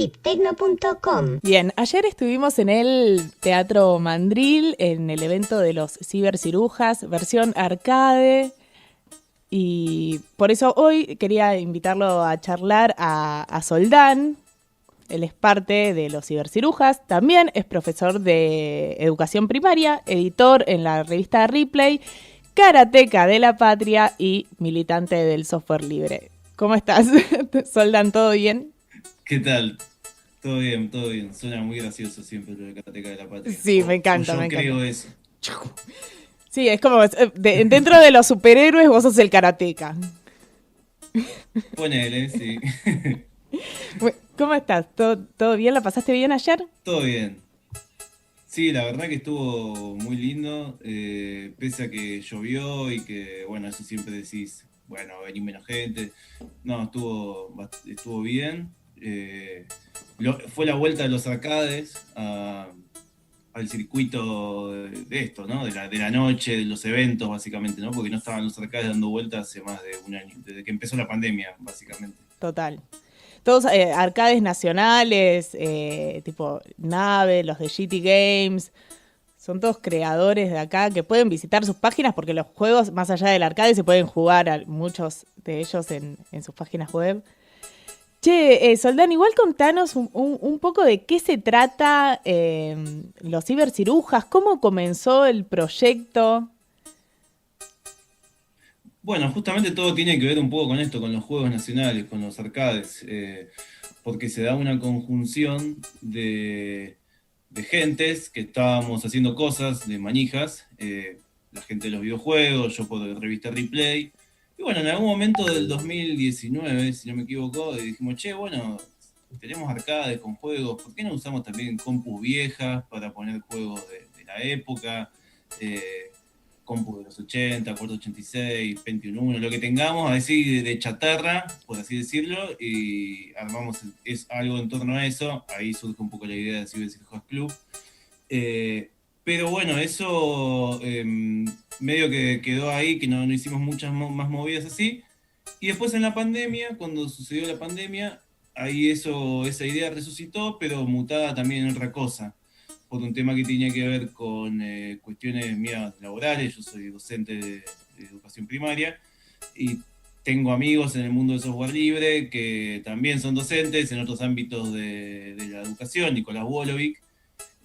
chiptecno.com. Bien, ayer estuvimos en el Teatro Mandril, en el evento de los cibercirujas, versión arcade. Y por eso hoy quería invitarlo a charlar a Soldán. Él es parte de los cibercirujas, también es profesor de educación primaria, editor en la revista Replay, karateca de la patria y militante del software libre. ¿Cómo estás, Soldán? ¿Todo bien? ¿Qué tal? Todo bien, todo bien. Suena muy gracioso siempre lo de Karateka de la Patria. Sí, me encanta, yo me creo encanta. eso. Sí, es como, dentro de los superhéroes vos sos el karateca. Ponele, sí. ¿Cómo estás? ¿Todo bien? ¿La pasaste bien ayer? Todo bien. Sí, la verdad que estuvo muy lindo, pese a que llovió y que, bueno, eso siempre decís, bueno, va a venir menos gente. No, estuvo bien. Fue la vuelta de los arcades al circuito de esto, ¿no? De la noche, de los eventos, básicamente, ¿no? Porque no estaban los arcades dando vueltas hace más de un año, desde que empezó la pandemia, básicamente. Total. Todos arcades nacionales, tipo Nave, los de GT Games, son todos creadores de acá que pueden visitar sus páginas porque los juegos, más allá del arcade, se pueden jugar muchos de ellos en sus páginas web. Che, Soldán, igual contanos un poco de qué se trata los cibercirujas, cómo comenzó el proyecto. Bueno, justamente todo tiene que ver un poco con esto, con los juegos nacionales, con los arcades, porque se da una conjunción de gentes que estábamos haciendo cosas, de manijas, la gente de los videojuegos, yo por revista Replay. Y bueno, en algún momento del 2019, si no me equivoco, dijimos, che, bueno, tenemos arcades con juegos, ¿por qué no usamos también compus viejas para poner juegos de la época? Compu de los 80, 486, Pentium 1, lo que tengamos, así de chatarra, por así decirlo, y armamos algo en torno a eso. Ahí surge un poco la idea de Cibercirujas Club. Pero bueno, eso medio que quedó ahí, que no hicimos muchas más movidas así. Y después en la pandemia, cuando sucedió la pandemia, ahí esa idea resucitó, pero mutada también en otra cosa, por un tema que tenía que ver con cuestiones mías laborales. Yo soy docente de educación primaria y tengo amigos en el mundo del software libre que también son docentes en otros ámbitos de la educación, Nicolás Wolovic,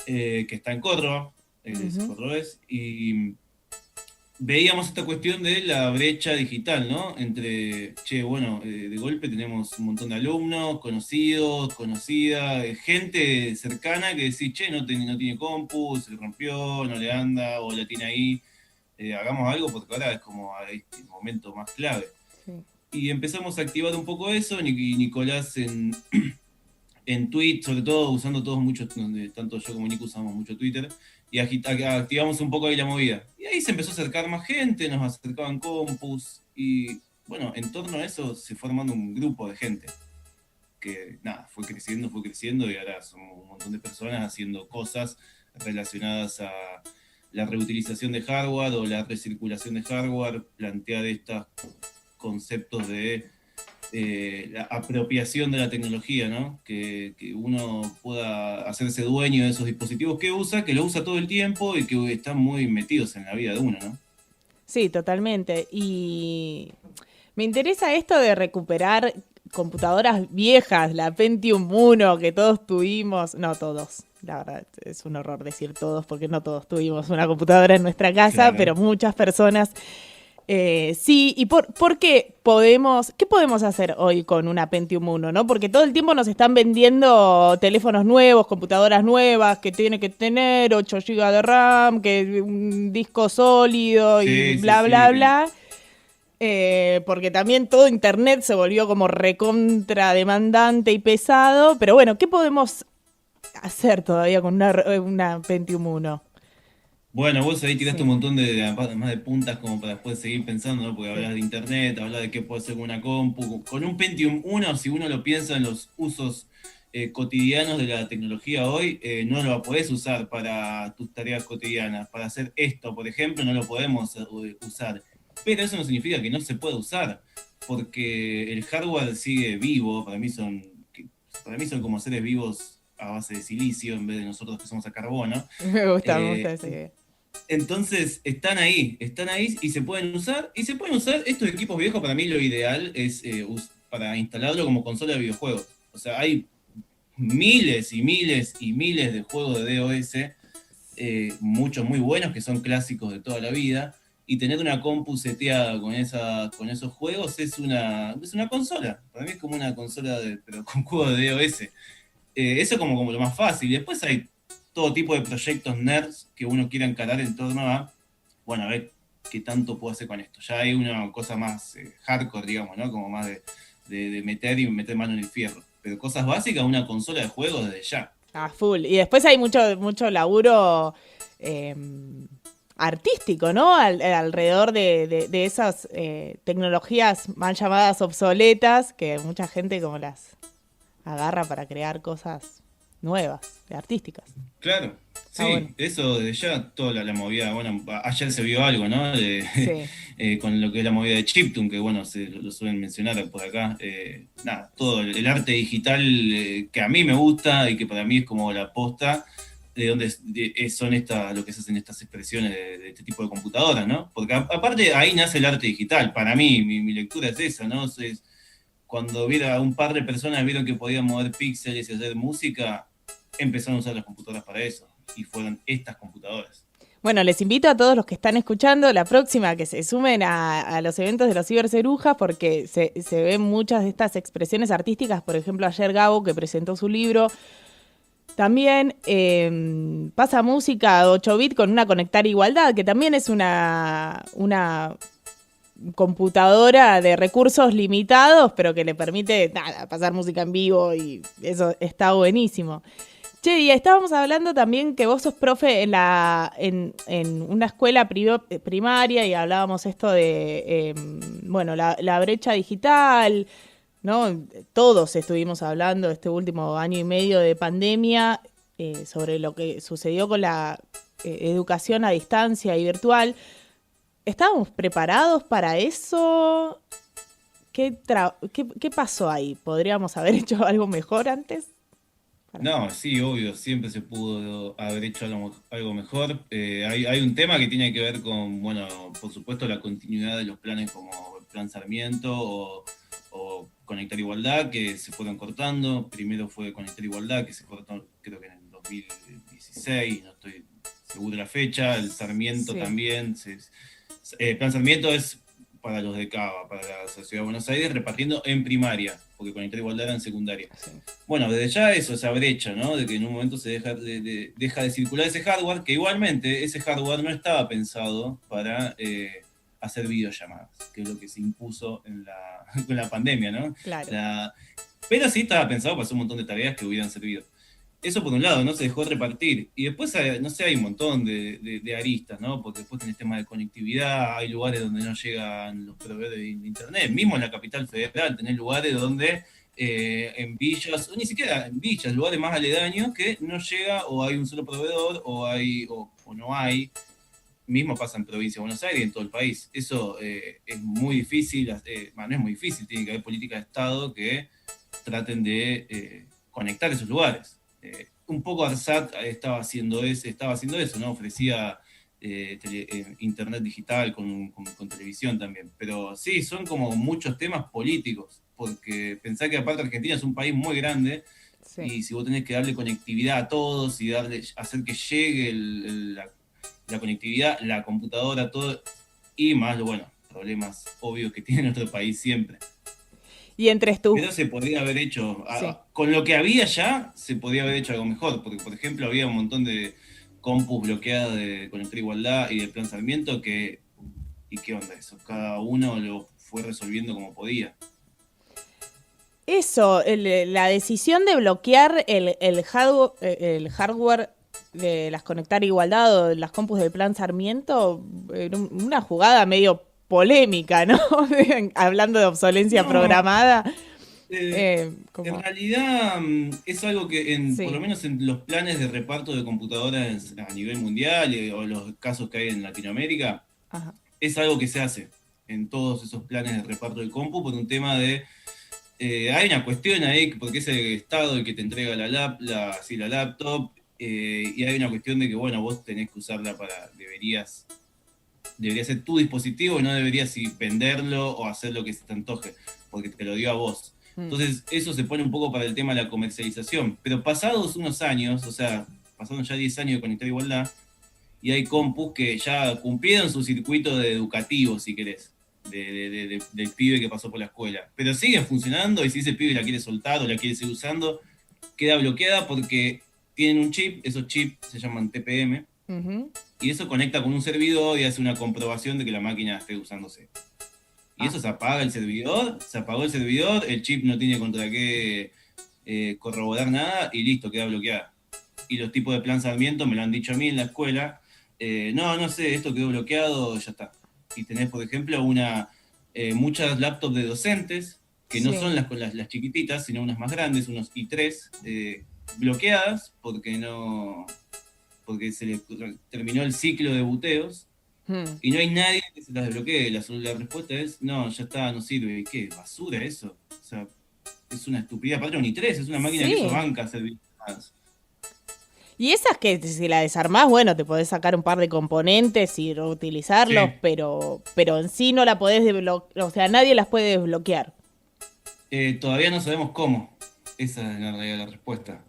que está en Córdoba, él es cordobés, y veíamos esta cuestión de la brecha digital, ¿no? Entre, che, bueno, de golpe tenemos un montón de alumnos, conocidos, conocidas, gente cercana que decís, che, no tiene compu, se le rompió, no le anda, o la tiene ahí, hagamos algo porque ahora es como este momento más clave. Sí. Y empezamos a activar un poco eso, y Nicolás en Twitter, sobre todo usando todos mucho, tanto yo como Nico usamos mucho Twitter, y activamos un poco ahí la movida. Y ahí se empezó a acercar más gente, nos acercaban compus, y bueno, en torno a eso se formando un grupo de gente que, nada, fue creciendo, y ahora somos un montón de personas haciendo cosas relacionadas a la reutilización de hardware o la recirculación de hardware, plantear estos conceptos de la apropiación de la tecnología, ¿no? Que uno pueda hacerse dueño de esos dispositivos que usa, que lo usa todo el tiempo y que están muy metidos en la vida de uno, ¿no? Sí, totalmente. Y me interesa esto de recuperar computadoras viejas, la Pentium 1 que todos tuvimos, no todos, la verdad es un horror decir todos porque no todos tuvimos una computadora en nuestra casa, Claro. pero muchas personas sí. ¿Y por qué qué podemos hacer hoy con una Pentium 1, ¿no? Porque todo el tiempo nos están vendiendo teléfonos nuevos, computadoras nuevas, que tiene que tener 8 GB de RAM, que un disco sólido y Sí, bla, bla, bla. Porque también todo internet se volvió como recontra demandante y pesado. Pero bueno, ¿qué podemos hacer todavía con una Pentium 1? Bueno, vos ahí tiraste Sí. un montón más de puntas como para después seguir pensando, ¿no? Porque hablas de internet, hablas de qué puede hacer con una compu. Con un Pentium 1, si uno lo piensa en los usos cotidianos de la tecnología hoy, no lo podés usar para tus tareas cotidianas. Para hacer esto, por ejemplo, no lo podemos usar. Pero eso no significa que no se pueda usar, porque el hardware sigue vivo. Para mí Para mí son como seres vivos a base de silicio en vez de nosotros que somos a carbono. Me gusta esa idea. Entonces están ahí y se pueden usar. Y se pueden usar estos equipos viejos. Para mí lo ideal es para instalarlo como consola de videojuegos. O sea, hay miles y miles y miles de juegos de DOS, muchos muy buenos que son clásicos de toda la vida. Y tener una compu seteada con esos juegos es una consola. Para mí es como una consola, pero con juegos de DOS. Eso es como lo más fácil. Y después hay todo tipo de proyectos nerds que uno quiera encarar en torno a, bueno, a ver qué tanto puedo hacer con esto. Ya hay una cosa más hardcore, digamos, ¿no? Como más de meter mano en el fierro. Pero cosas básicas, una consola de juegos desde ya. Ah, full. Y después hay mucho laburo artístico, ¿no? Alrededor de esas tecnologías mal llamadas obsoletas, que mucha gente como las agarra para crear cosas nuevas, artísticas. Claro, sí, bueno. eso desde ya, toda la movida, bueno, ayer se vio algo, ¿no? Sí. Con lo que es la movida de chiptune, que bueno, lo suelen mencionar por acá. Nada, todo el arte digital que a mí me gusta y que para mí es como la posta, de donde son lo que se hacen estas expresiones de este tipo de computadoras, ¿no? Porque aparte ahí nace el arte digital, para mí, mi lectura es esa, ¿no? Cuando un par de personas vieron que podían mover píxeles y hacer música, empezaron a usar las computadoras para eso, y fueron estas computadoras. Bueno, les invito a todos los que están escuchando la próxima que se sumen a los eventos de los cibercerujas, porque se ven muchas de estas expresiones artísticas. Por ejemplo, ayer Gabo, que presentó su libro, también pasa música a 8 bit con una Conectar Igualdad, que también es una computadora de recursos limitados, pero que le permite pasar música en vivo, y eso está buenísimo. Che, y estábamos hablando también que vos sos profe en una escuela primaria, y hablábamos esto de, la brecha digital, ¿no? Todos estuvimos hablando este último año y medio de pandemia sobre lo que sucedió con la educación a distancia y virtual. ¿Estábamos preparados para eso? ¿Qué pasó ahí? ¿Podríamos haber hecho algo mejor antes? No, sí, obvio, siempre se pudo haber hecho algo mejor. Hay un tema que tiene que ver con, bueno, por supuesto, la continuidad de los planes como el Plan Sarmiento o Conectar Igualdad, que se fueron cortando. Primero fue Conectar Igualdad, que se cortó creo que en el 2016, no estoy seguro de la fecha. El Sarmiento Sí. también. El Plan Sarmiento es para los de Cava, para la Ciudad de Buenos Aires, repartiendo en primaria, porque Conectar Igualdad era en secundaria. Sí. Bueno, desde ya esa brecha, ¿no? De que en un momento se deja de circular ese hardware, que igualmente ese hardware no estaba pensado para hacer videollamadas, que es lo que se impuso con la pandemia, ¿no? Claro. Pero sí estaba pensado para hacer un montón de tareas que hubieran servido. Eso por un lado, ¿no? Se dejó de repartir. Y después, no sé, hay un montón de aristas, ¿no? Porque después tenés temas de conectividad, hay lugares donde no llegan los proveedores de internet. Mismo en la capital federal tenés lugares donde en villas, o ni siquiera en villas, lugares más aledaños, que no llega o hay un solo proveedor o no hay. Mismo pasa en provincia de Buenos Aires y en todo el país. Eso es muy difícil, no es muy difícil, tiene que haber políticas de Estado que traten de conectar esos lugares. Un poco ARSAT estaba haciendo eso, ¿no? Ofrecía internet digital con televisión también. Pero sí, son como muchos temas políticos, porque pensá que aparte Argentina es un país muy grande, sí. Y si vos tenés que darle conectividad a todos y hacer que llegue la conectividad, la computadora, todo, y más, bueno, problemas obvios que tiene nuestro país siempre. Y entre tú. Pero se podría haber hecho, sí. Con lo que había ya, se podría haber hecho algo mejor, porque por ejemplo había un montón de compus bloqueadas de Conectar Igualdad y del Plan Sarmiento ¿y qué onda eso? Cada uno lo fue resolviendo como podía. Eso, la decisión de bloquear el hardware de las Conectar Igualdad o de las compus del Plan Sarmiento, una jugada medio polémica, ¿no? Hablando de obsolencia programada. En realidad es algo que por lo menos en los planes de reparto de computadoras a nivel mundial o los casos que hay en Latinoamérica, es algo que se hace en todos esos planes de reparto de compu por un tema de Hay una cuestión ahí, porque es el Estado el que te entrega la laptop, y hay una cuestión de que, bueno, vos tenés que usarla debería ser tu dispositivo y no deberías venderlo o hacer lo que se te antoje, porque te lo dio a vos. Entonces, eso se pone un poco para el tema de la comercialización. Pero pasados unos años, o sea, pasaron ya 10 años de Conectar Igualdad, y hay compus que ya cumplieron su circuito de educativo, si querés, del pibe que pasó por la escuela. Pero siguen funcionando y si ese pibe la quiere soltar o la quiere seguir usando, queda bloqueada porque tienen un chip, esos chips se llaman TPM, y eso conecta con un servidor y hace una comprobación de que la máquina esté usándose. Y eso se apagó el servidor, el chip no tiene contra qué corroborar nada y listo, queda bloqueada. Y los tipos de plan Sarmiento me lo han dicho a mí en la escuela, no sé, esto quedó bloqueado, ya está. Y tenés, por ejemplo, muchas laptops de docentes, que no son las chiquititas, sino unas más grandes, unos i3, bloqueadas porque se le terminó el ciclo de buteos y no hay nadie que se las desbloquee. La respuesta es, no, ya está, no sirve. ¿Y qué? ¿Basura eso? O sea, es una estupidez. Aparte, un i3 es una máquina que hizo banca servir. Y esas que si la desarmás, bueno, te podés sacar un par de componentes y reutilizarlos, Sí. pero en sí no la podés desbloquear, o sea, nadie las puede desbloquear. Todavía no sabemos cómo. Esa es la respuesta.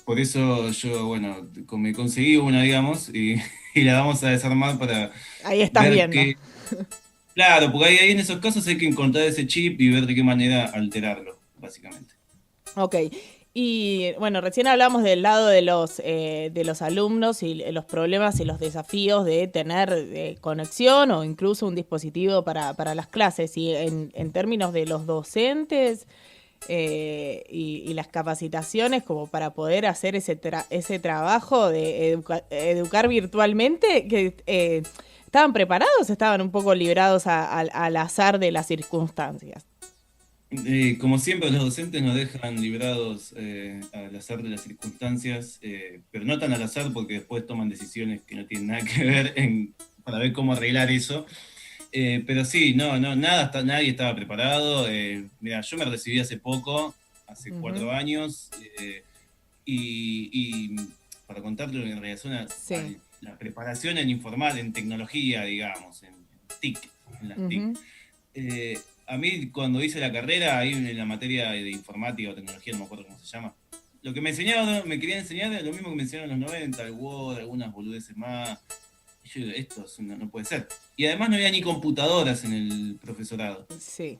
Por eso yo, bueno, me conseguí una, digamos, y la vamos a desarmar para Ahí estás ver viendo. qué. Claro, porque ahí en esos casos hay que encontrar ese chip y ver de qué manera alterarlo, básicamente. Ok. Y bueno, recién hablamos del lado de los alumnos y los problemas y los desafíos de tener conexión o incluso un dispositivo para las clases. Y en términos de los docentes y las capacitaciones como para poder hacer ese trabajo de educar virtualmente, que ¿estaban preparados? ¿Estaban un poco librados al azar de las circunstancias? Como siempre, los docentes nos dejan librados al azar de las circunstancias, pero no tan al azar porque después toman decisiones que no tienen nada que ver para ver cómo arreglar eso. Pero sí, nadie estaba preparado. Mira, yo me recibí hace poco, hace 4 años, y para contarlo en relación a la preparación en en tecnología, digamos, en TIC, en las TIC. A mí cuando hice la carrera, ahí en la materia de informática o tecnología, no me acuerdo cómo se llama, lo que me querían enseñar era lo mismo que me enseñaron en los 90, el Word, algunas boludeces más. Y yo digo, esto no puede ser. Y además no había ni computadoras en el profesorado. Sí.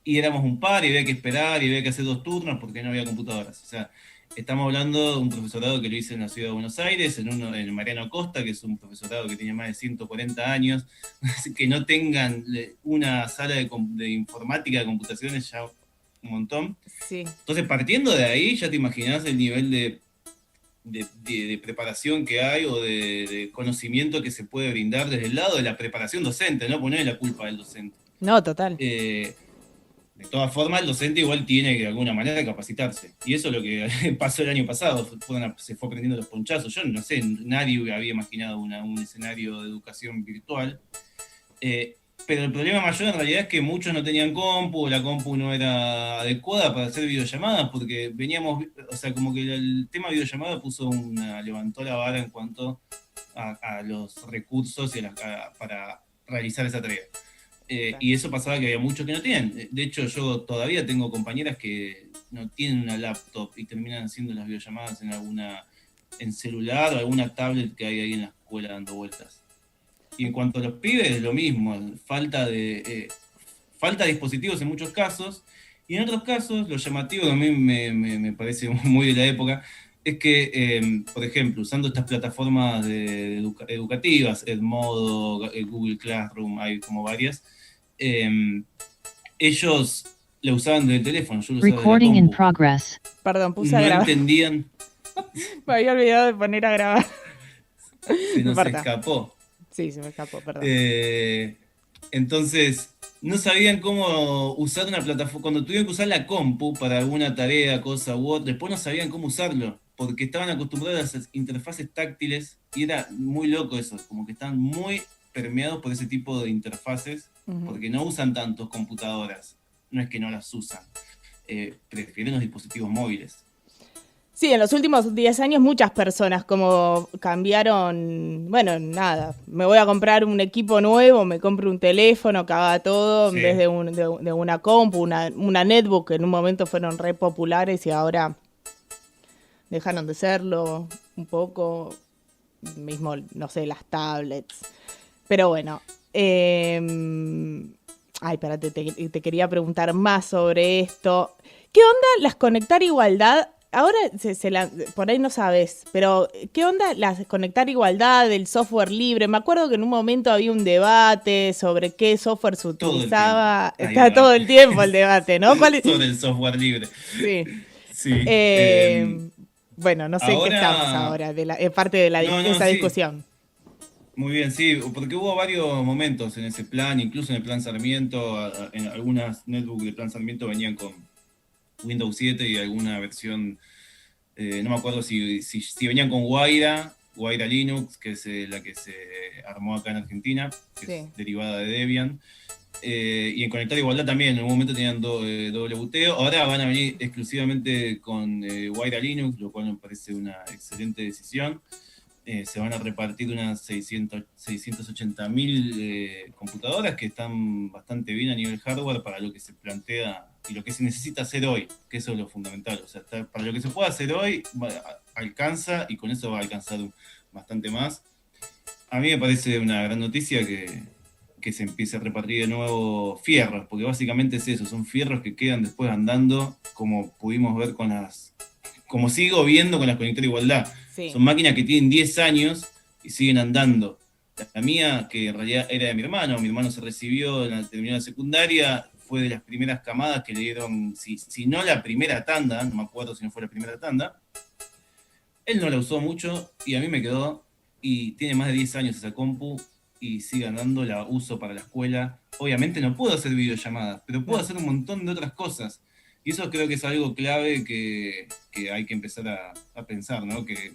Y éramos un par y había que esperar y había que hacer 2 turnos porque no había computadoras. O sea, estamos hablando de un profesorado que lo hice en la ciudad de Buenos Aires, en Mariano Costa, que es un profesorado que tiene más de 140 años, que no tengan una sala de informática, de computaciones, ya un montón. Sí. Entonces, partiendo de ahí, ya te imaginás el nivel de preparación que hay o de conocimiento que se puede brindar desde el lado de la preparación docente, ¿no? Poner la culpa del docente. No, total. De todas formas, el docente igual tiene que de alguna manera capacitarse. Y eso es lo que pasó el año pasado, se fue aprendiendo los ponchazos. Yo no sé, nadie había imaginado un escenario de educación virtual. Pero el problema mayor en realidad es que muchos no tenían compu, la compu no era adecuada para hacer videollamadas, porque veníamos, o sea, como que el tema videollamada levantó la vara en cuanto a los recursos para realizar esa tarea. Y eso pasaba que había muchos que no tienen. De hecho, yo todavía tengo compañeras que no tienen una laptop y terminan haciendo las videollamadas en celular o alguna tablet que hay ahí en la escuela dando vueltas. Y en cuanto a los pibes, lo mismo, falta de dispositivos en muchos casos, y en otros casos, lo llamativo que a mí me parece muy de la época, es que, por ejemplo, usando estas plataformas educativas, Edmodo, Google Classroom, hay como varias, ellos la usaban desde el teléfono, yo lo usaba desde la Recording in compu. progress. Perdón, puse a No grabar. entendían, Me había olvidado de poner a grabar. se nos escapó. Sí, se me escapó, perdón. Entonces, no sabían cómo usar una plataforma. Cuando tuvieron que usar la compu para alguna tarea, cosa u otra, después no sabían cómo usarlo, porque estaban acostumbrados a las interfaces táctiles y era muy loco eso, como que estaban muy permeados por ese tipo de interfaces, porque no usan tantos computadoras. no es que no las usan, prefieren los dispositivos móviles. Sí, en los últimos 10 años muchas personas como cambiaron, bueno, nada, me voy a comprar un equipo nuevo, me compro un teléfono que haga todo en Sí. vez de una compu, una netbook que en un momento fueron re populares y ahora dejaron de serlo un poco, mismo, no sé, las tablets. Pero bueno, ay, espérate, te quería preguntar más sobre esto. ¿Qué onda las conectar igualdad? Ahora por ahí no sabes, pero ¿qué onda las conectar igualdad del software libre? Me acuerdo que en un momento había un debate sobre qué software se Todo el tiempo utilizaba. hay Está todo el debate tiempo el debate, ¿no? sobre el software libre. Sí. Sí. Bueno, no sé en qué estamos Ahora, ahora, parte de no, no, esa sí. discusión. Muy bien, sí, porque hubo varios momentos en ese plan, incluso en el plan Sarmiento, en algunas netbooks del plan Sarmiento venían con Windows 7 y alguna versión, no me acuerdo si venían con Guaira Linux, que es la que se armó acá en Argentina, que Sí. es derivada de Debian. Y en Conectar Igualdad también, en un momento tenían doble buteo, ahora van a venir exclusivamente con Guaira Linux, lo cual me parece una excelente decisión. Se van a repartir unas 680.000 computadoras que están bastante bien a nivel hardware para lo que se plantea y lo que se necesita hacer hoy, que eso es lo fundamental. O sea, para lo que se puede hacer hoy, alcanza y con eso va a alcanzar bastante más. A mí me parece una gran noticia que se empiece a repartir de nuevo fierros, porque básicamente es eso, son fierros que quedan después andando, como pudimos ver como sigo viendo con las Conectar Igualdad. Sí. Son máquinas que tienen 10 años y siguen andando. La mía, que en realidad era de mi hermano se recibió, terminó la secundaria, fue de las primeras camadas que le dieron, si no la primera tanda, no me acuerdo si no fue la primera tanda. Él no la usó mucho y a mí me quedó, y tiene más de 10 años esa compu y sigue andando, la uso para la escuela. Obviamente no puedo hacer videollamadas, pero puedo hacer un montón de otras cosas. Y eso creo que es algo clave que hay que empezar a pensar, ¿no? Que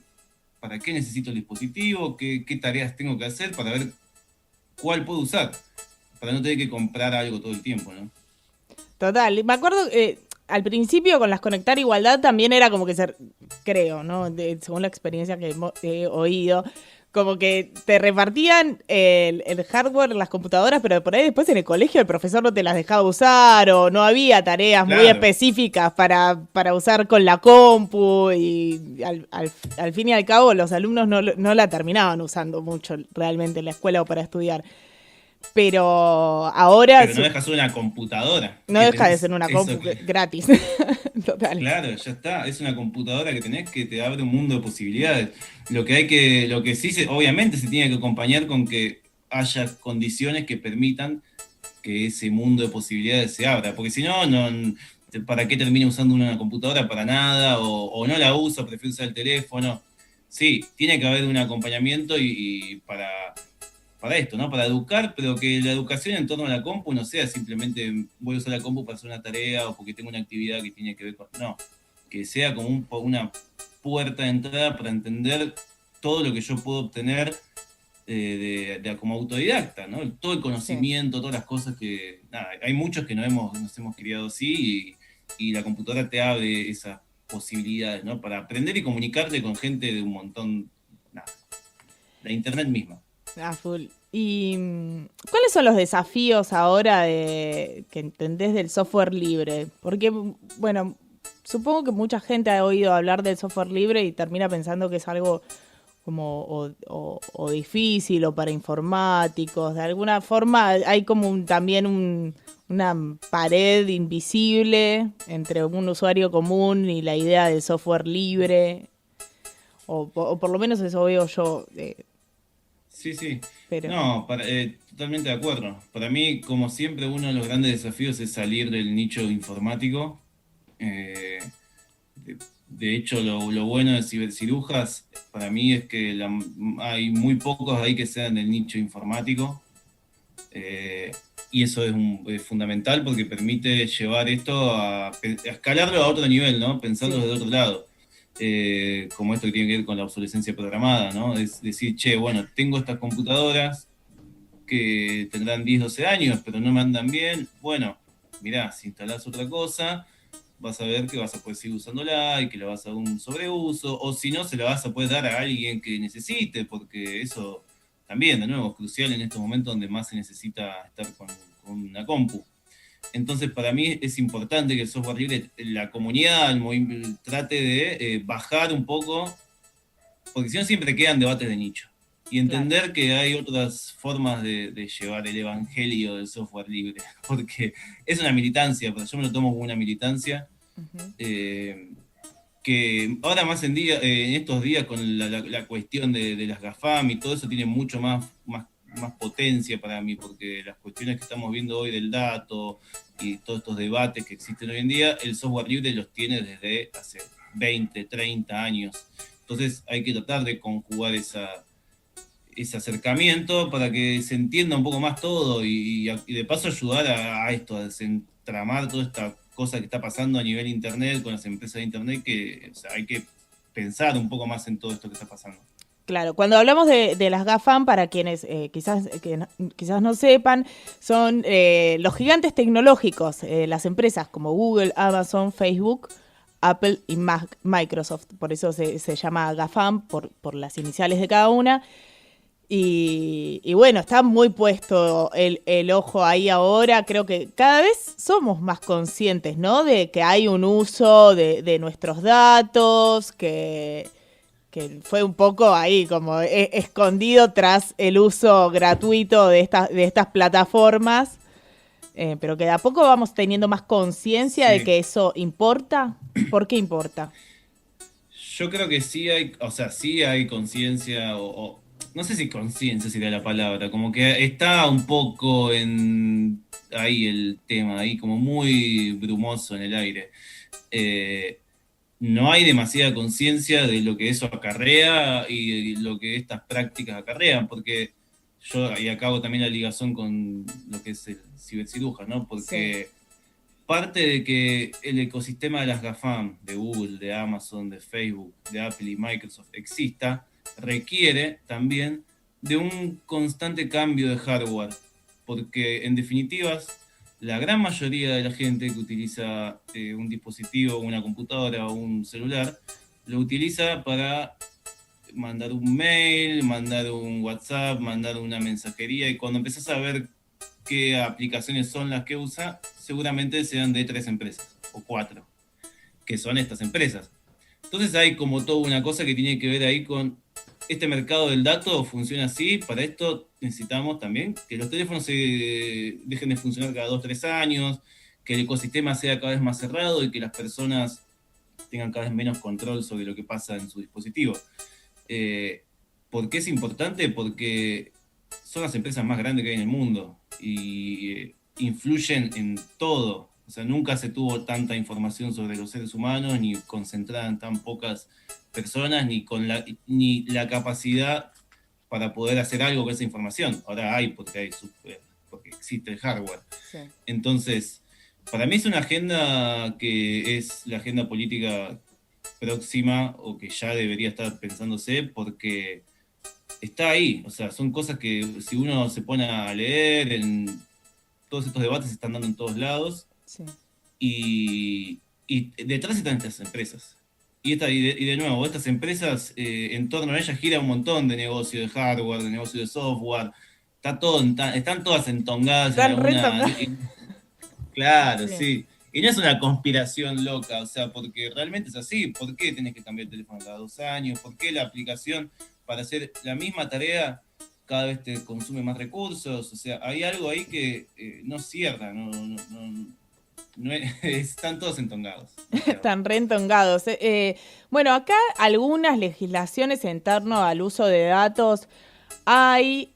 ¿para qué necesito el dispositivo? ¿Qué tareas tengo que hacer para ver cuál puedo usar? Para no tener que comprar algo todo el tiempo, ¿no? Total. Me acuerdo, al principio con las Conectar Igualdad también era como que creo, ¿no? Según la experiencia que he oído, como que te repartían el hardware, las computadoras, pero por ahí después en el colegio el profesor no te las dejaba usar o no había tareas muy Claro. específicas para usar con la compu y al fin y al cabo los alumnos no la terminaban usando mucho realmente en la escuela o para estudiar. Pero ahora... Pero no dejas una computadora. No deja de ser una compu eso gratis. Total. Claro, ya está. Es una computadora que tenés que te abre un mundo de posibilidades. Lo que sí, obviamente se tiene que acompañar con que haya condiciones que permitan que ese mundo de posibilidades se abra. Porque si no, ¿para qué termina usando una computadora? Para nada, o no la uso, prefiero usar el teléfono. Sí, tiene que haber un acompañamiento y para esto, ¿no? Para educar, pero que la educación en torno a la compu no sea simplemente voy a usar la compu para hacer una tarea o porque tengo una actividad que tiene que ver con... No, que sea como una puerta de entrada para entender todo lo que yo puedo obtener como autodidacta, ¿no? Todo el conocimiento, todas las cosas que... Nada, hay muchos que nos hemos criado así y la computadora te abre esas posibilidades, ¿no? Para aprender y comunicarte con gente de un montón... Nada, la internet misma. Ah, full. ¿Y cuáles son los desafíos ahora que entendés del software libre? Porque, bueno, supongo que mucha gente ha oído hablar del software libre y termina pensando que es algo como o difícil o para informáticos. De alguna forma hay como también una pared invisible entre un usuario común y la idea del software libre. O por lo menos eso veo yo. Sí, sí. Pero... No, totalmente de acuerdo. Para mí, como siempre, uno de los grandes desafíos es salir del nicho informático. Eh, de hecho, lo bueno de cibercirujas para mí es que hay muy pocos ahí que sean del nicho informático. Y eso es fundamental porque permite llevar esto a escalarlo a otro nivel, ¿no? Pensarlo desde otro lado. Como esto que tiene que ver con la obsolescencia programada, ¿no? Es decir, che, bueno, tengo estas computadoras que tendrán 10, 12 años, pero no me andan bien. Bueno, mirá, si instalás otra cosa, vas a ver que vas a poder seguir usándola y que la vas a dar un sobreuso, o si no, se la vas a poder dar a alguien que necesite, porque eso también, de nuevo, es crucial en estos momentos donde más se necesita estar con una compu. Entonces, para mí es importante que el software libre, la comunidad, trate de bajar un poco, porque si no siempre quedan debates de nicho. Y Claro. entender que hay otras formas de llevar el evangelio del software libre, porque es una militancia, pero yo me lo tomo como una militancia, Ujú. eh, que ahora más en estos días con la cuestión de las GAFAM y todo eso tiene mucho más potencia para mí, porque las cuestiones que estamos viendo hoy del dato y todos estos debates que existen hoy en día, el software libre los tiene desde hace 20, 30 años. Entonces hay que tratar de conjugar ese acercamiento para que se entienda un poco más todo y de paso ayudar a esto, a desentramar toda esta cosa que está pasando a nivel internet con las empresas de internet, que o sea, hay que pensar un poco más en todo esto que está pasando. Claro, cuando hablamos de las GAFAM, para quienes quizás no sepan, son los gigantes tecnológicos, las empresas como Google, Amazon, Facebook, Apple y Microsoft. Por eso se llama GAFAM, por las iniciales de cada una. Y bueno, está muy puesto el ojo ahí ahora. Creo que cada vez somos más conscientes, ¿no? De que hay un uso de nuestros datos, que fue un poco ahí como escondido tras el uso gratuito de estas plataformas, pero que de a poco vamos teniendo más conciencia de Sí, que eso importa. ¿Por qué importa? yo creo que sí hay, o sea, sí hay conciencia, no sé si conciencia sería la palabra, como que está un poco en ahí el tema, ahí como muy brumoso en el aire. Eh, no hay demasiada conciencia de lo que eso acarrea y lo que estas prácticas acarrean, porque yo ahí acabo también la ligación con lo que es el cibercirujano, ¿no? Sí, Porque parte de que el ecosistema de las GAFAM, de Google, de Amazon, de Facebook, de Apple y Microsoft exista, requiere también de un constante cambio de hardware, porque en definitivas, la gran mayoría de la gente que utiliza un dispositivo, una computadora o un celular, lo utiliza para mandar un mail, mandar un WhatsApp, mandar una mensajería, y cuando empezás a ver qué aplicaciones son las que usa, seguramente sean de 3 empresas o 4, que son estas empresas. Entonces hay como toda una cosa que tiene que ver ahí con este mercado del dato funciona así. Para esto necesitamos también que los teléfonos se dejen de funcionar cada 2 o 3 años, que el ecosistema sea cada vez más cerrado y que las personas tengan cada vez menos control sobre lo que pasa en su dispositivo. Eh, ¿Por qué es importante? Porque son las empresas más grandes que hay en el mundo y influyen en todo. O sea, nunca se tuvo tanta información sobre los seres humanos, ni concentrada en tan pocas personas, ni la capacidad para poder hacer algo con esa información. Ahora hay porque existe el hardware. sí. Entonces, para mí es una agenda que es la agenda política próxima o que ya debería estar pensándose porque está ahí. O sea, son cosas que si uno se pone a leer, todos estos debates se están dando en todos lados Sí. y detrás están estas empresas. Y de nuevo, estas empresas, en torno a ellas gira un montón de negocio de hardware, de negocio de software. Están todas entongadas en Están alguna. retongados. Claro, Sí. sí. Y no es una conspiración loca, o sea, porque realmente es así. ¿Por qué tenés que cambiar el teléfono cada 2 años? ¿Por qué la aplicación para hacer la misma tarea cada vez te consume más recursos? O sea, hay algo ahí que no cierra, están todos entongados, demasiado. Están rentongados. Bueno, acá algunas legislaciones en torno al uso de datos hay,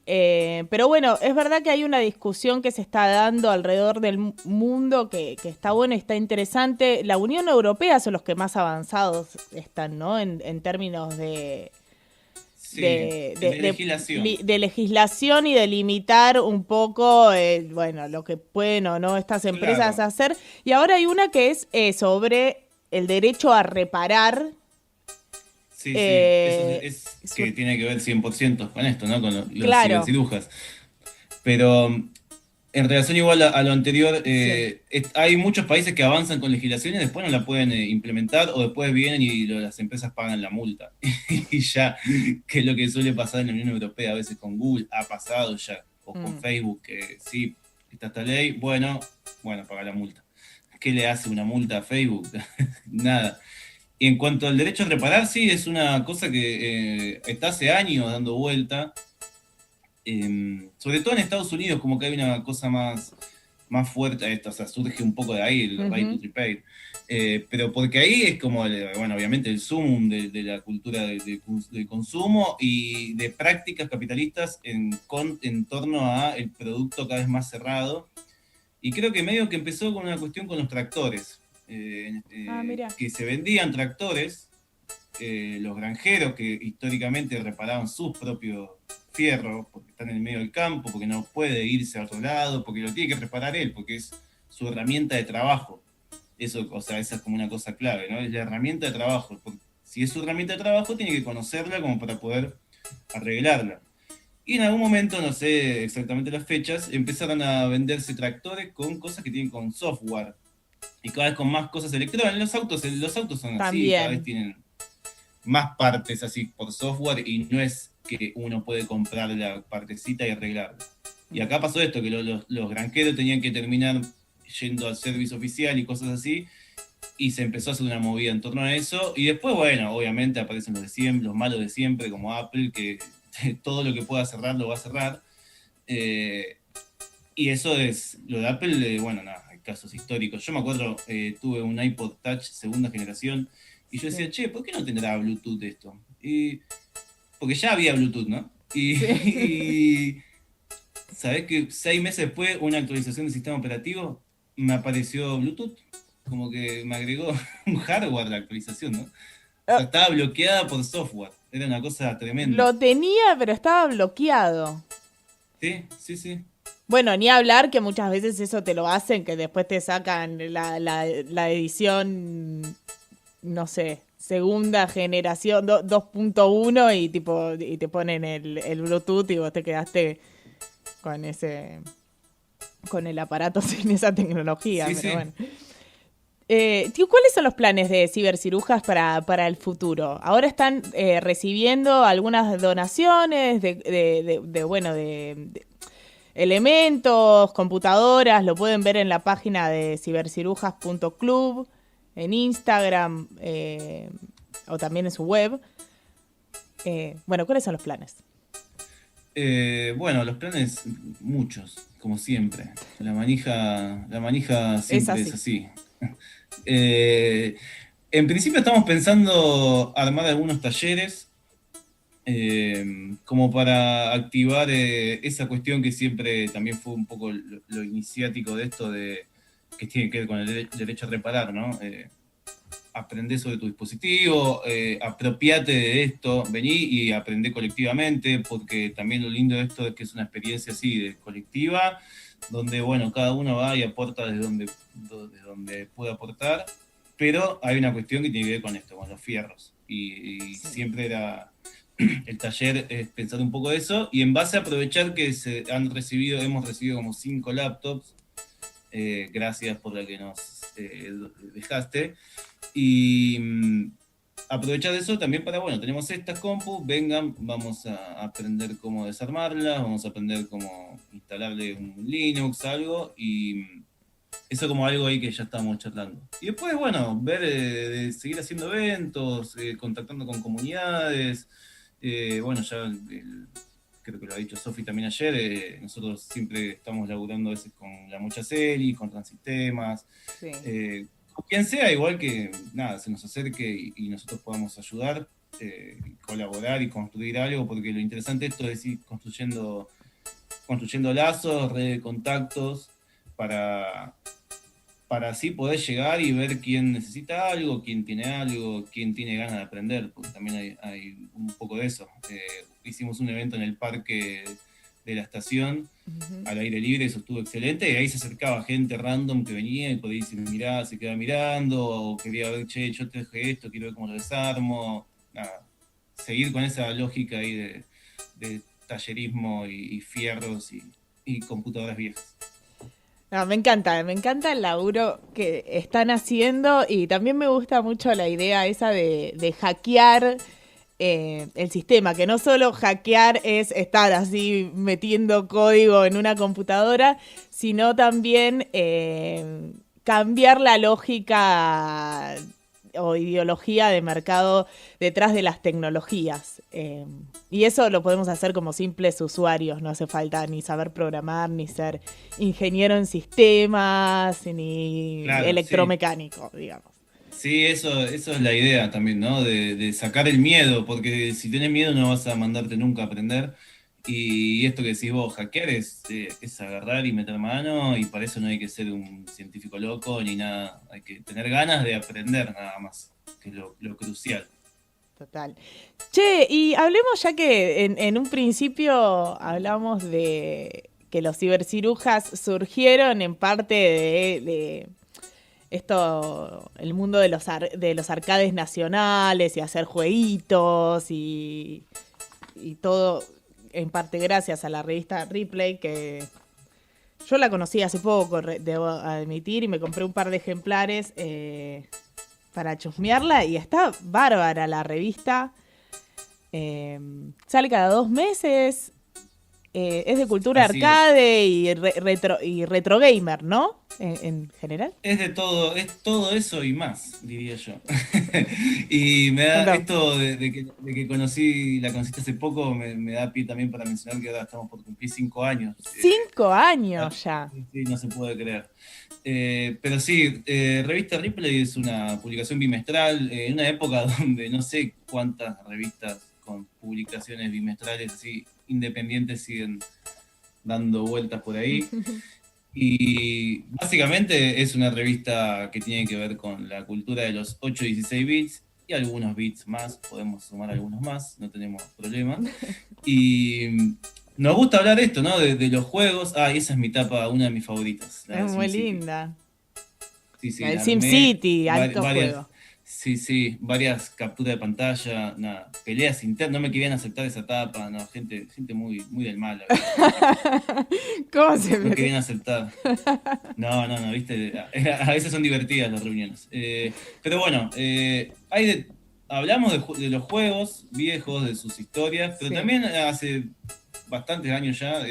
pero bueno, es verdad que hay una discusión que se está dando alrededor del mundo que está bueno y está interesante. La Unión Europea son los que más avanzados están, ¿no? En términos Sí, de legislación. de legislación y de limitar un poco, bueno, lo que pueden o no estas empresas Claro, hacer. Y ahora hay una que es sobre el derecho a reparar. sí, sí. Eso eh, es es que un- tiene que ver 100% con esto, ¿no? Con los claro, cibercirujas. Pero En relación igual a lo anterior, Sí. hay muchos países que avanzan con legislaciones y después no la pueden implementar o después vienen y las empresas pagan la multa. Y ya, que es lo que suele pasar en la Unión Europea, a veces con Google, ha pasado ya, o con Mm. Facebook, que sí, está esta ley, bueno, paga la multa. ¿Qué le hace una multa a Facebook? Nada. Y en cuanto al derecho a reparar, sí, es una cosa que está hace años dando vuelta, sobre todo en Estados Unidos, como que hay una cosa más fuerte a esto, o sea, surge un poco de ahí el right to Ujú. repair. Pero porque ahí es como, bueno, obviamente el sumum de la cultura de consumo y de prácticas capitalistas en torno a el producto cada vez más cerrado. Y creo que medio que empezó con una cuestión con los tractores, Ah, mira. que se vendían tractores, los granjeros que históricamente reparaban sus propios fierros, porque están en el medio del campo, porque no puede irse a otro lado, porque lo tiene que reparar él, porque es su herramienta de trabajo. Eso, o sea, esa es como una cosa clave, ¿no? Es la herramienta de trabajo. Porque si es su herramienta de trabajo, tiene que conocerla como para poder arreglarla. Y en algún momento, no sé exactamente las fechas, empezaron a venderse tractores con cosas que tienen con software. Y cada vez con más cosas electrónicas. Los autos son así, cada vez También. tienen más partes así por software y no es que uno puede comprar la partecita y arreglarla. Y Mm. acá pasó esto, que los granjeros tenían que terminar yendo al servicio oficial y cosas así, y se empezó a hacer una movida en torno a eso, y después, bueno, obviamente aparecen los de siempre, los malos de siempre, como Apple, que todo lo que pueda cerrar lo va a cerrar. Eh, y eso es, lo de Apple, bueno, nada, hay casos históricos. Yo me acuerdo, tuve un iPod Touch segunda generación, y yo decía, Sí. che, ¿por qué no tendrá Bluetooth esto? Y porque ya había Bluetooth, ¿no? Y, Sí. y sabés que 6 meses después, una actualización del sistema operativo, me apareció Bluetooth. Como que me agregó un hardware la actualización, ¿no? O sea, Ah, estaba bloqueada por software. Era una cosa tremenda. lo tenía, pero estaba bloqueado. Sí, sí, sí. Bueno, ni hablar que muchas veces eso te lo hacen, que después te sacan la edición, no sé, segunda generación 2.1 y tipo y te ponen el Bluetooth y vos te quedaste con ese con el aparato sin esa tecnología, Sí, pero sí. bueno. Tío, ¿cuáles son los planes de cibercirujas para el futuro? Ahora están recibiendo algunas donaciones bueno, de elementos, computadoras, lo pueden ver en la página de cibercirujas.club, en Instagram o también en su web. Bueno, ¿cuáles son los planes? Bueno, los planes, muchos, como siempre. La manija Es siempre es así. así. Eh, en principio estamos pensando armar algunos talleres, como para activar esa cuestión que siempre también fue un poco lo iniciático de esto, que tiene que ver con el derecho a reparar, ¿no? Aprender sobre tu dispositivo, apropiate de esto, vení y aprendé colectivamente, porque también lo lindo de esto es que es una experiencia así, de colectiva, donde, bueno, cada uno va y aporta desde donde puede aportar, pero hay una cuestión que tiene que ver con esto, con los fierros. Y Sí. siempre era el taller es pensar un poco eso, y en base a aprovechar que hemos recibido como 5 laptops, gracias por la que nos dejaste. Y aprovechar de eso también para, bueno, tenemos estas compus, vengan, vamos a aprender cómo desarmarlas, vamos a aprender cómo instalarle un Linux, algo, y eso como algo ahí que ya estamos charlando. Y después, bueno, ver de seguir haciendo eventos, contactando con comunidades, bueno, ya creo que lo ha dicho Sofi también ayer, nosotros siempre estamos laburando a veces con la Mucha Celi, con Transistemas, Sí. con quien sea, igual que nada, se nos acerque y nosotros podamos ayudar, colaborar y construir algo, porque lo interesante de esto es ir construyendo lazos, redes de contactos, para, para así poder llegar y ver quién necesita algo, quién tiene ganas de aprender, porque también hay un poco de eso. Hicimos un evento en el parque de la estación, Ujú. al aire libre, eso estuvo excelente, y ahí se acercaba gente random que venía y podía decir, mirá, se queda mirando, o quería ver, che, yo te dejé esto, quiero ver cómo lo desarmo. Nada, seguir con esa lógica ahí de tallerismo y fierros y computadoras viejas. No, me encanta el laburo que están haciendo y también me gusta mucho la idea esa de hackear el sistema, que no solo hackear es estar así metiendo código en una computadora, sino también cambiar la lógica o ideología de mercado detrás de las tecnologías. Y eso lo podemos hacer como simples usuarios, no hace falta ni saber programar, ni ser ingeniero en sistemas, ni Claro, sí. electromecánico, digamos. Sí, eso es la idea también, ¿no? De sacar el miedo, porque si tenés miedo no vas a mandarte nunca a aprender. Y esto que decís vos, hackear es agarrar y meter mano, y para eso no hay que ser un científico loco ni nada. Hay que tener ganas de aprender nada más, que es lo crucial. Total. Che, y hablemos ya que en un principio hablamos de que los cibercirujas surgieron en parte de esto, el mundo de de los arcades nacionales y hacer jueguitos y todo en parte gracias a la revista Ripley, que yo la conocí hace poco, debo admitir, y me compré un par de ejemplares para chusmearla y está bárbara la revista. Eh, Sale cada 2 meses. Es de cultura Así es. arcade y retro gamer, ¿no? En general. Es todo eso y más, diría yo. Y me da Contame. esto de que la conociste hace poco, me da pie también para mencionar que ahora estamos por cumplir 5 años. 5 años ya. Sí, no se puede creer. Pero sí, Revista Ripley es una publicación bimestral, en una época donde no sé cuántas revistas con publicaciones bimestrales así independientes siguen dando vueltas por ahí. Y básicamente es una revista que tiene que ver con la cultura de los 8 y 16 bits y algunos bits más, podemos sumar algunos más, no tenemos problema. Y nos gusta hablar de esto, ¿no? De los juegos. Ah, y esa es mi tapa, una de mis favoritas, la Es de muy SimCity. linda. Sí, sí, El la armé, SimCity, alto varias, juego. sí, sí, varias capturas de pantalla, nada, peleas internas, no me querían aceptar esa tapa, no, gente muy, muy del mal había, ¿Cómo se no ve? querían aceptar. No, no, no, viste, a veces son divertidas las reuniones. Pero bueno, hablamos de los juegos viejos, de sus historias, pero Sí. también hace bastantes años ya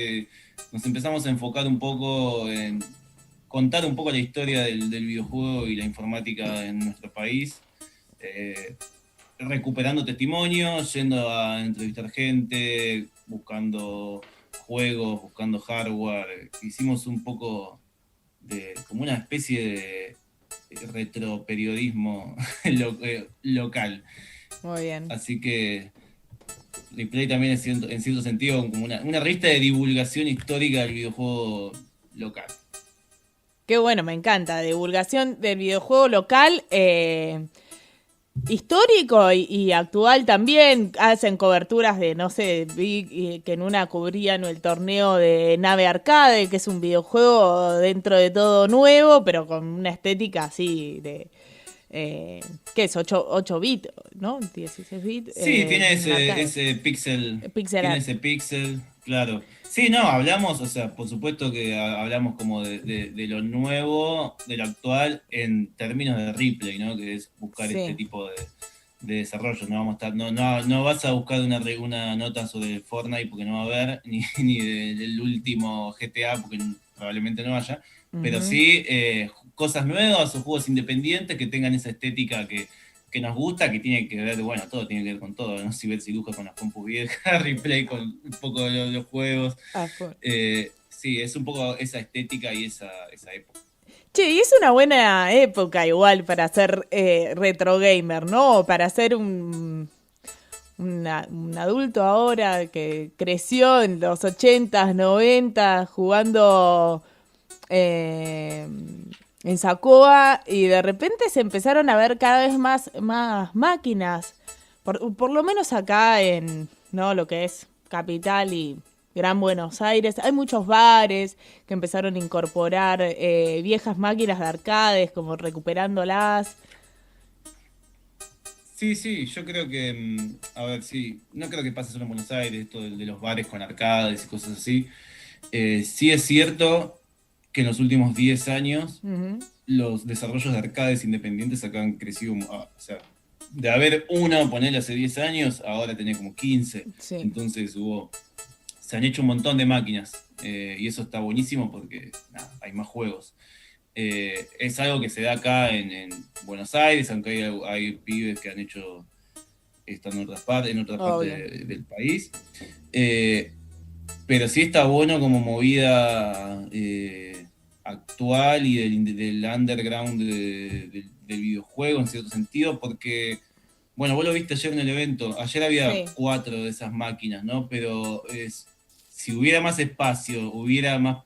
nos empezamos a enfocar un poco en contar un poco la historia del videojuego y la informática en nuestro país, eh, recuperando testimonios, yendo a entrevistar gente, buscando juegos, buscando hardware. Hicimos un poco como una especie de retroperiodismo local. Muy bien. Así que Replay también es en cierto sentido como una revista de divulgación histórica del videojuego local. Qué bueno, me encanta. Divulgación del videojuego local. Histórico y actual también. Hacen coberturas de, no sé, vi que en una cubrían el torneo de Nave Arcade, que es un videojuego dentro de todo nuevo, pero con una estética así de... ¿Qué es? 8 bits, ¿no? 16 bits. Sí, tiene Un arcade. Pixel tiene art. ese pixel, claro. Sí, no, hablamos, o sea, por supuesto que hablamos como de lo nuevo, de lo actual, en términos de replay, ¿no? Que es buscar este Sí. tipo de desarrollo. No vamos a estar, no vas a buscar una nota sobre Fortnite porque no va a haber, ni del último GTA porque probablemente no haya, pero Ujú. sí cosas nuevas o juegos independientes que tengan esa estética que nos gusta, que tiene que ver, bueno, todo tiene que ver con todo, ¿no? Ciberciruja con las compus viejas, replay con un poco de los juegos. Ah, fue. Sí, es un poco esa estética y esa época. Che, y es una buena época igual para ser retro gamer, ¿no? Para ser un adulto ahora que creció en los 80s, 90s jugando eh, en Sacoa y de repente se empezaron a ver cada vez más máquinas. Por lo menos acá en, ¿no? Lo que es Capital y Gran Buenos Aires. Hay muchos bares que empezaron a incorporar viejas máquinas de arcades, como recuperándolas. Sí, sí, yo creo que, a ver, sí, no creo que pase solo en Buenos Aires, esto de los bares con arcades y cosas así. Sí es cierto que en los últimos 10 años Ujú. los desarrollos de arcades independientes acá han crecido, o sea, de haber uno, ponerle hace 10 años, ahora tenés como 15. Sí. Entonces se han hecho un montón de máquinas, y eso está buenísimo porque nada, hay más juegos. Es algo que se da acá en Buenos Aires, aunque hay pibes que han hecho, están en otras partes Obvio. del país. Eh, pero sí está bueno como movida actual y del underground del videojuego en cierto sentido, porque, bueno, vos lo viste ayer en el evento, ayer había Sí. 4 de esas máquinas, ¿no? Pero si hubiera más espacio, hubiera más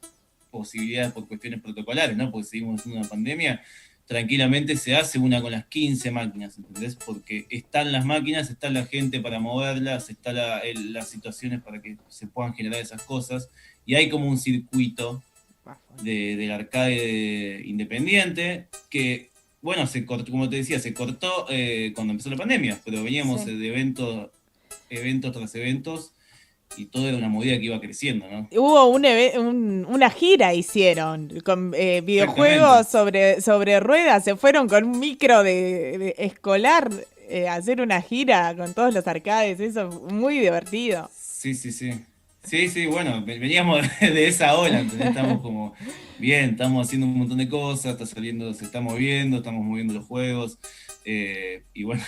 posibilidades por cuestiones protocolares, ¿no? Porque seguimos en una pandemia, tranquilamente se hace una con las 15 máquinas, ¿entendés? Porque están las máquinas, está la gente para moverlas, está las situaciones para que se puedan generar esas cosas, y hay como un circuito del arcade independiente que, bueno, se cortó, como te decía, se cortó cuando empezó la pandemia, pero veníamos Sí. de eventos tras eventos, y todo era una movida que iba creciendo, ¿no? Hubo una gira hicieron con videojuegos Exactamente. sobre ruedas. Se fueron con un micro de escolar a hacer una gira con todos los arcades. Eso muy divertido. Sí, sí, sí. Sí, sí, bueno, veníamos de esa ola, ¿entendés? Estamos como, bien, estamos haciendo un montón de cosas, está saliendo, se está moviendo, estamos moviendo los juegos, y bueno,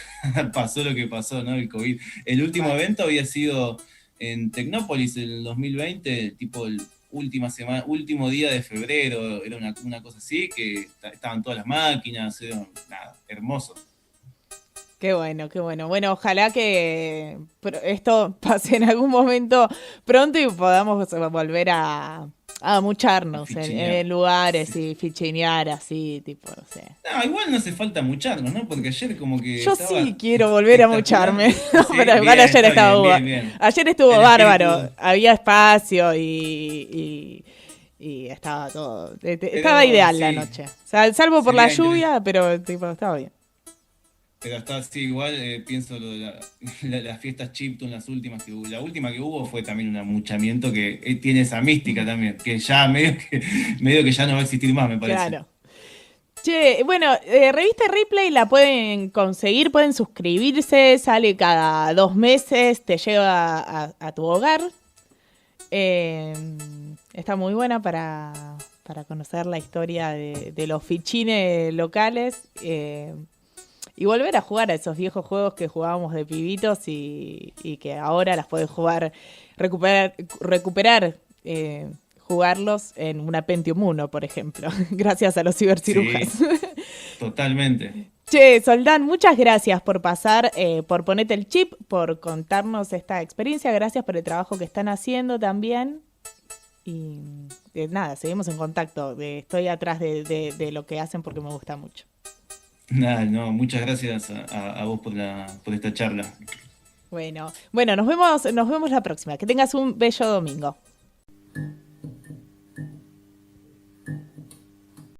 pasó lo que pasó, ¿no? El COVID. El último Bueno. evento había sido en Tecnópolis en el 2020, tipo el última semana, último día de febrero, era una cosa así, que estaban todas las máquinas, era nada, hermoso. Qué bueno, qué bueno. Bueno, ojalá que esto pase en algún momento pronto y podamos volver a A mucharnos fichinear. en lugares Sí. y fichinear así, tipo, no sé. No, igual no hace falta mucharnos, ¿no? Porque ayer como que Yo sí estaba quiero volver a espectacular. mucharme. No, Sí, pero igual bien, ayer está estaba bien, bien, bien. ayer estuvo El bárbaro. espíritu. Había espacio y estaba todo. Estaba Pero ideal la sí, noche. Salvo por la sería interesante. lluvia, pero tipo, estaba bien. Pero está así, igual pienso lo de las fiestas chiptune, las últimas que hubo. La última que hubo fue también un amuchamiento que tiene esa mística también, que ya medio que ya no va a existir más, me parece. Claro. Che, bueno, revista Replay la pueden conseguir, pueden suscribirse, sale cada 2 meses, te lleva a tu hogar. Eh, Está muy buena para conocer la historia de los fichines locales y volver a jugar a esos viejos juegos que jugábamos de pibitos y que ahora las podés jugar, recuperar jugarlos en una Pentium 1, por ejemplo, gracias a los cibercirujas. Sí, totalmente. Che, Soldán, muchas gracias por pasar, por ponerte el chip, por contarnos esta experiencia. Gracias por el trabajo que están haciendo también. Y nada, seguimos en contacto. Estoy atrás de lo que hacen porque me gusta mucho. Nada, no, muchas gracias a vos por esta charla. Bueno, nos vemos la próxima. Que tengas un bello domingo.